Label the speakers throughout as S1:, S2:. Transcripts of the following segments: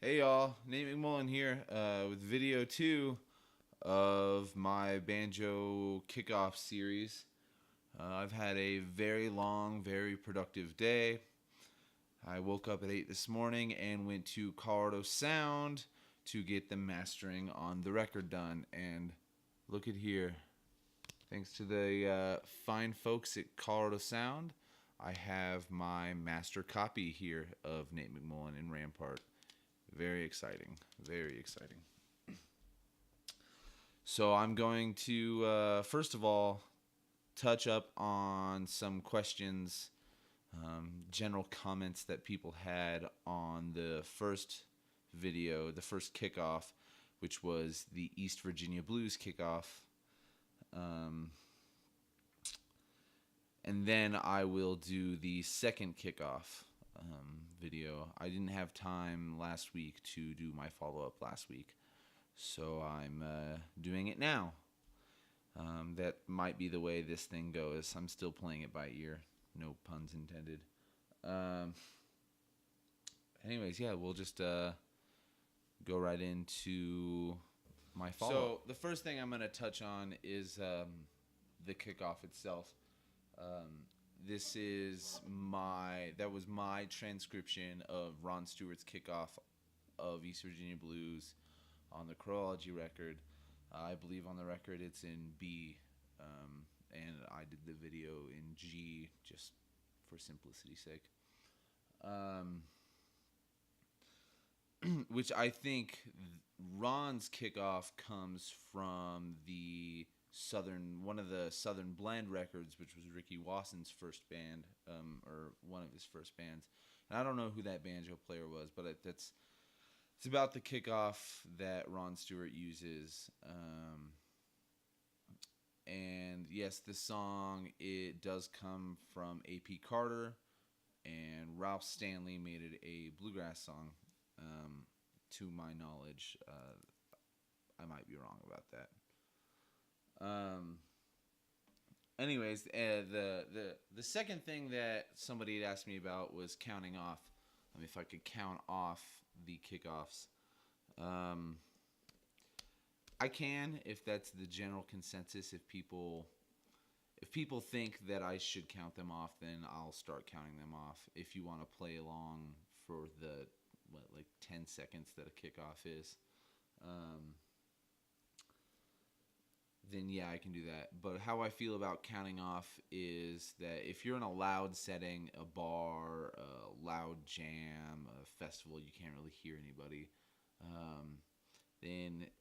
S1: Hey y'all, Nate McMullen here with video 2 of my banjo kickoff series. I've had a very long, very productive day. I woke up at 8 this morning and went to Colorado Sound to get the mastering on the record done. And look at here. Thanks to the fine folks at Colorado Sound, I have my master copy here of Nate McMullen in Rampart. Very exciting. Very exciting. So I'm going to, first of all, touch up on some questions, general comments that people had on the first video, the first kickoff, which was the East Virginia Blues kickoff. And then I will do the second kickoff video. I didn't have time last week to do my follow-up last week, so I'm doing it now. That might be the way this thing goes. I'm still playing it by ear. No puns intended. Anyways, yeah, we'll just go right into my follow-up. So the first thing I'm going to touch on is the kickoff itself. That was my transcription of Ron Stewart's kickoff of East Virginia Blues on the Chronology record. I believe on the record it's in B, and I did the video in G just for simplicity's sake. Which I think Ron's kickoff comes from one of the Southern Blend records, which was Ricky Wasson's first band, or one of his first bands. And I don't know who that banjo player was, but it's about the kickoff that Ron Stewart uses. And yes, the song, it does come from A.P. Carter, and Ralph Stanley made it a bluegrass song, to my knowledge. I might be wrong about that. Anyways, the second thing that somebody had asked me about was counting off. If I could count off the kickoffs. I can, if that's the general consensus. If people think that I should count them off, then I'll start counting them off. If you want to play along for the 10 seconds that a kickoff is, then yeah, I can do that. But how I feel about counting off is that if you're in a loud setting, a bar, a loud jam, a festival, you can't really hear anybody, then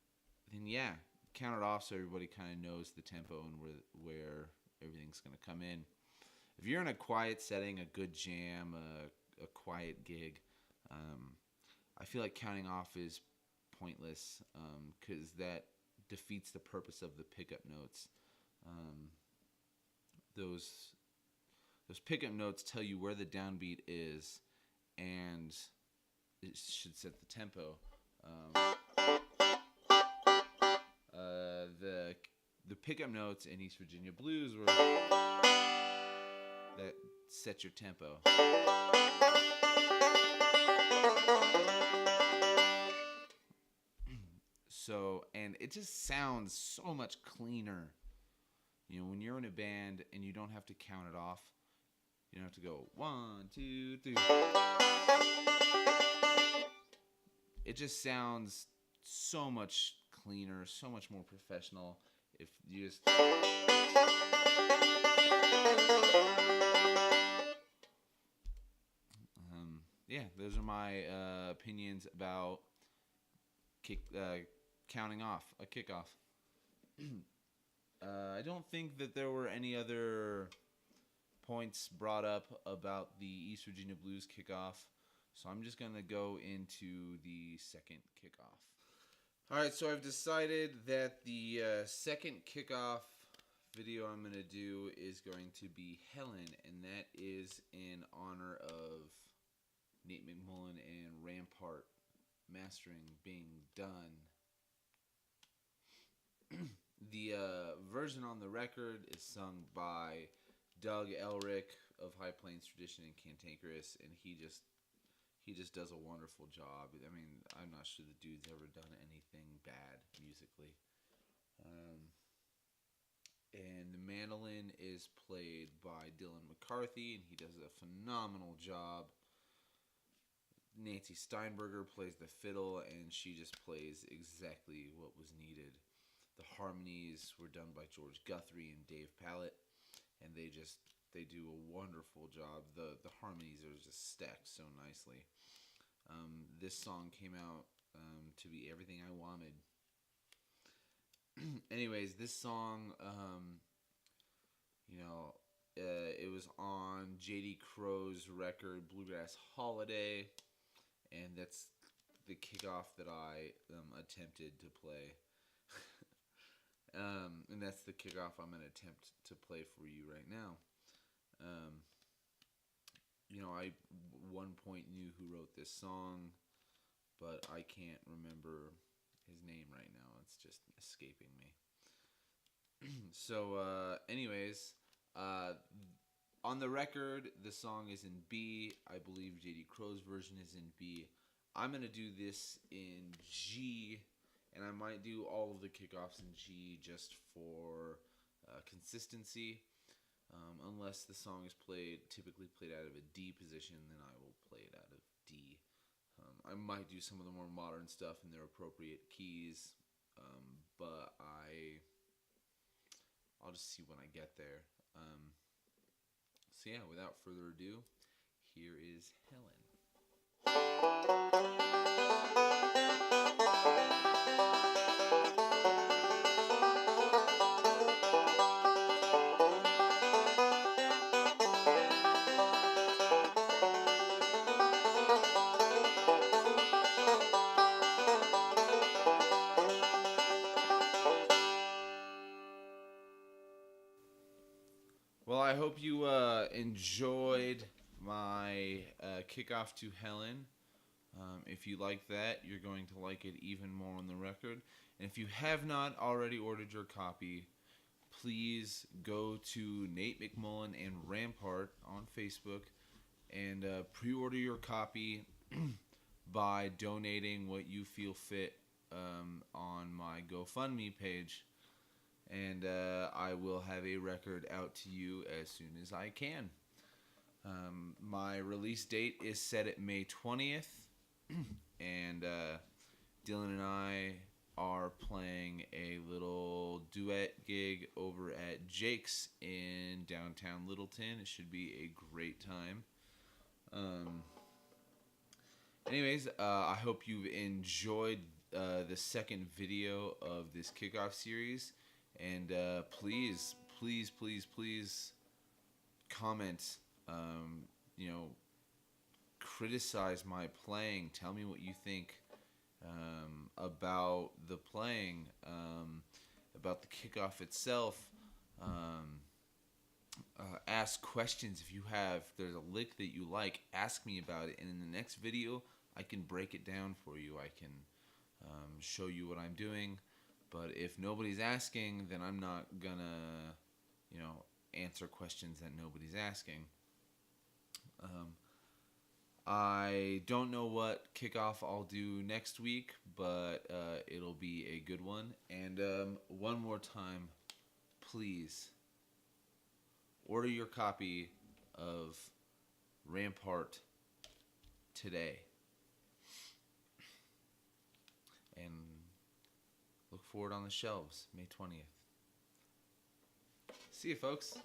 S1: yeah, count it off so everybody kind of knows the tempo and where everything's going to come in. If you're in a quiet setting, a good jam, a quiet gig, I feel like counting off is pointless, because that defeats the purpose of the pickup notes. Those pickup notes tell you where the downbeat is, and it should set the tempo. The pickup notes in East Virginia Blues were that set your tempo. So, and it just sounds so much cleaner. When you're in a band and you don't have to count it off, you don't have to go 1, 2, 3. It just sounds so much cleaner, so much more professional if you just. Yeah, those are my opinions about counting off a kickoff. I don't think that there were any other points brought up about the East Virginia Blues kickoff, so I'm just going to go into the second kickoff. Alright, so I've decided that the second kickoff video I'm going to do is going to be Helen, and that is in honor of Nate McMullen and Rampart mastering being done. The version on the record is sung by Doug Elric of High Plains Tradition and Cantankerous, and he just he just does a wonderful job. I mean, I'm not sure the dude's ever done anything bad musically. Um, and the mandolin is played by Dylan McCarthy, and he does a phenomenal job. Nancy Steinberger plays the fiddle, and she just plays exactly what was needed. The harmonies were done by George Guthrie and Dave Pallett, and they do a wonderful job. The harmonies are just stacked so nicely. This song came out to be everything I wanted. Anyways, this song, you know, it was on J.D. Crow's record Bluegrass Holiday, and that's the kickoff that I attempted to play. And that's the kickoff I'm going to attempt to play for you right now. I one point knew who wrote this song, but I can't remember his name right now. It's just escaping me. Anyways, on the record, the song is in B. I believe J.D. Crow's version is in B. I'm going to do this in G, and I might do all of the kickoffs in G just for consistency. Unless the song is typically played out of a D position, then I will play it out of D. I might do some of the more modern stuff in their appropriate keys, but I'll just see when I get there. Without further ado, here is Helen. Well, I hope you enjoyed my kickoff to Helen. If you like that, you're going to like it even more on the record. And if you have not already ordered your copy, please go to Nate McMullen and Rampart on Facebook and pre-order your copy by donating what you feel fit on my GoFundMe page. And I will have a record out to you as soon as I can. My release date is set at May 20th, and Dylan and I are playing a little duet gig over at Jake's in downtown Littleton. It should be a great time. I hope you've enjoyed the second video of this kickoff series. And please comment. Criticize my playing. Tell me what you think about the playing, about the kickoff itself. Ask questions if there's a lick that you like. Ask me about it, and in the next video, I can break it down for you. I can show you what I'm doing. But if nobody's asking, then I'm not gonna, answer questions that nobody's asking. I don't know what kickoff I'll do next week, but it'll be a good one. And one more time, please order your copy of Rampart today. And look for it on the shelves, May 20th. See you, folks.